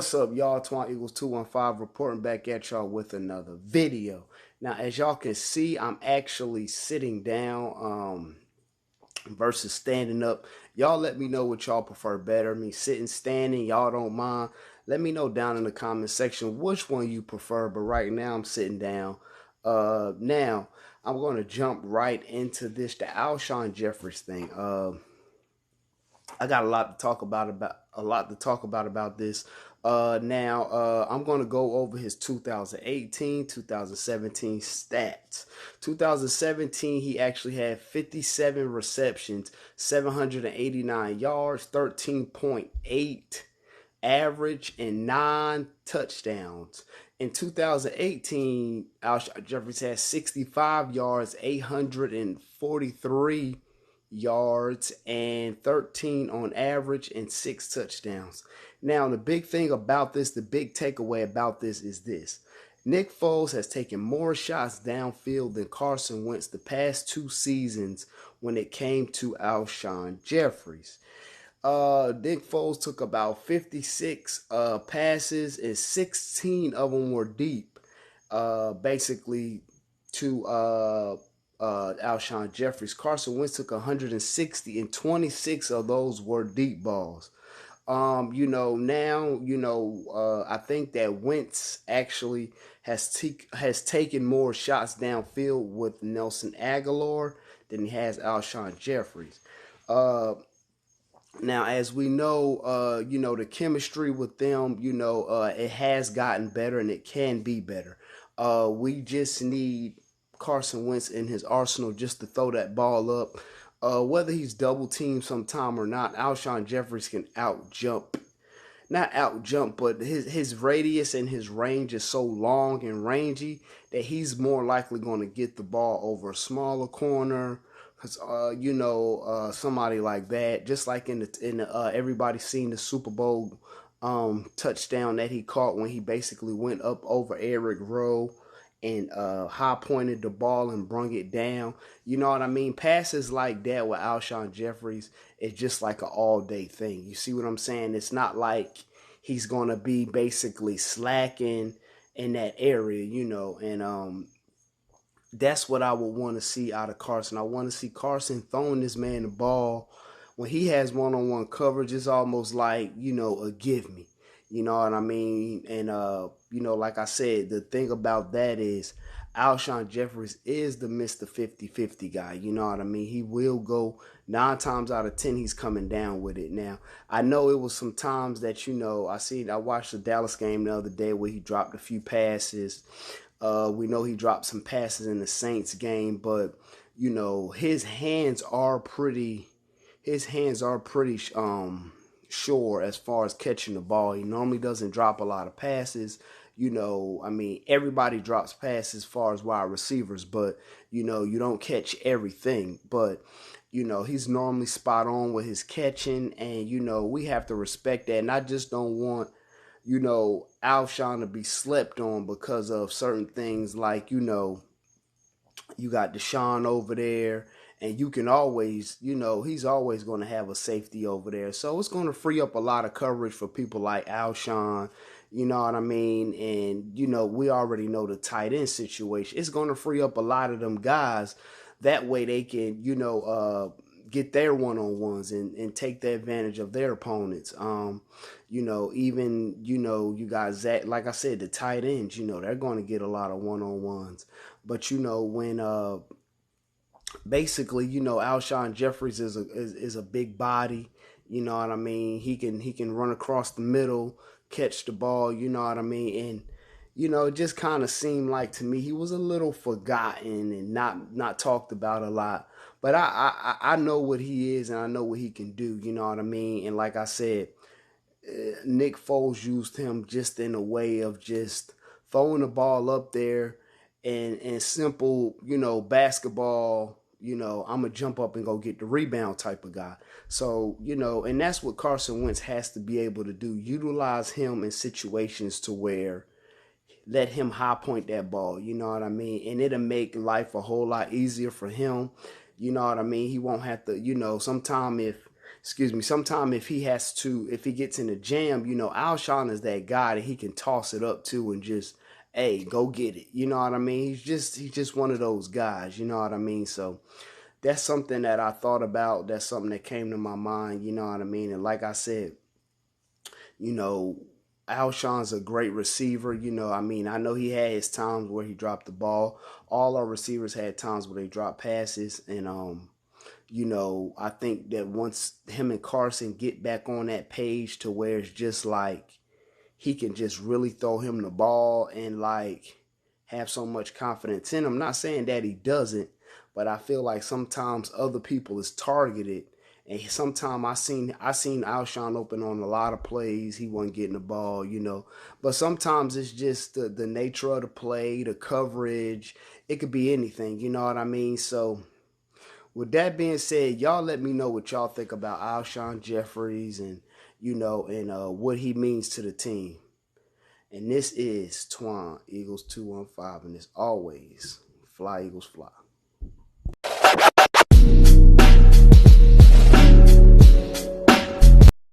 What's up, y'all? Twan Eagles 215 reporting back at y'all with another video. Now, as y'all can see, I'm actually sitting down versus standing up. Y'all let me know what y'all prefer better. Me sitting, standing, y'all don't mind. Let me know down in the comment section which one you prefer. But right now, I'm sitting down. Now, I'm going to jump right into this, the Alshon Jeffery thing. I got a lot to talk about this. I'm going to go over his 2018, 2017 stats. 2017, he actually had 57 receptions, 789 yards, 13.8 average, and 9 touchdowns. In 2018, Alshon Jeffery had 65 yards, 843 yards, and 13 on average, and 6 touchdowns. Now, the big thing about this, the big takeaway about this is this. Nick Foles has taken more shots downfield than Carson Wentz the past 2 seasons when it came to Alshon Jeffries. Nick Foles took about 56 passes, and 16 of them were deep, basically to Alshon Jeffries. Carson Wentz took 160, and 26 of those were deep balls. I think that Wentz actually has taken more shots downfield with Nelson Aguilar than he has Alshon Jeffries. Now, as we know, the chemistry with them, it has gotten better and it can be better. We just need Carson Wentz in his arsenal just to throw that ball up. Whether he's double teamed sometime or not, Alshon Jeffries can not out jump, but his radius and his range is so long and rangy that he's more likely going to get the ball over a smaller corner. Cause somebody like that, just like in the everybody's seen the Super Bowl touchdown that he caught when he basically went up over Eric Rowe and high pointed the ball and brung it down. You know what I mean? Passes like that with Alshon Jeffries is just like an all day thing. You see what I'm saying? It's not like he's gonna be basically slacking in that area, and that's what I would want to see out of Carson. I want to see Carson throwing this man the ball. When he has one-on-one coverage, it's almost like, a give me. You know what I mean? And, like I said, the thing about that is Alshon Jeffries is the Mr. 50-50 guy. You know what I mean? He will go 9 times out of 10, he's coming down with it. Now, I know it was some times that, I watched the Dallas game the other day where he dropped a few passes. We know he dropped some passes in the Saints game, but his hands are pretty sure as far as catching the ball. He normally doesn't drop a lot of passes. Everybody drops passes as far as wide receivers, but you don't catch everything. But he's normally spot on with his catching, and we have to respect that. And I just don't want Alshon to be slept on because of certain things like, you got Deshaun over there, and you can always, he's always going to have a safety over there. So it's going to free up a lot of coverage for people like Alshon, you know what I mean? And, we already know the tight end situation. It's going to free up a lot of them guys. That way they can, get their one-on-ones and take the advantage of their opponents. You got Zach, like I said, the tight ends, they're going to get a lot of one-on-ones. But, when basically, Alshon Jeffries is a big body, you know what I mean? He can run across the middle, catch the ball, you know what I mean? And it just kind of seemed like to me he was a little forgotten and not talked about a lot. But I know what he is and I know what he can do, you know what I mean? And like I said, Nick Foles used him just in a way of just throwing the ball up there and simple, basketball, I'm going to jump up and go get the rebound type of guy. So, and that's what Carson Wentz has to be able to do. Utilize him in situations to where let him high point that ball, you know what I mean? And it'll make life a whole lot easier for him. You know what I mean? He won't have to, sometime if, excuse me, sometime if he gets in a jam, Alshon is that guy that he can toss it up to and just, hey, go get it. You know what I mean? He's just one of those guys. You know what I mean? So that's something that I thought about. That's something that came to my mind. You know what I mean? And like I said, you know, Alshon's a great receiver. I know he had his times where he dropped the ball. All our receivers had times where they dropped passes, and I think that once him and Carson get back on that page to where it's just like he can just really throw him the ball and like have so much confidence in him. I'm not saying that he doesn't, but I feel like sometimes other people is targeted. And sometimes I seen Alshon open on a lot of plays. He wasn't getting the ball. But sometimes it's just the nature of the play, the coverage. It could be anything, you know what I mean? So with that being said, y'all let me know what y'all think about Alshon Jeffries and what he means to the team. And this is Twan Eagles 215, and as always, fly Eagles fly.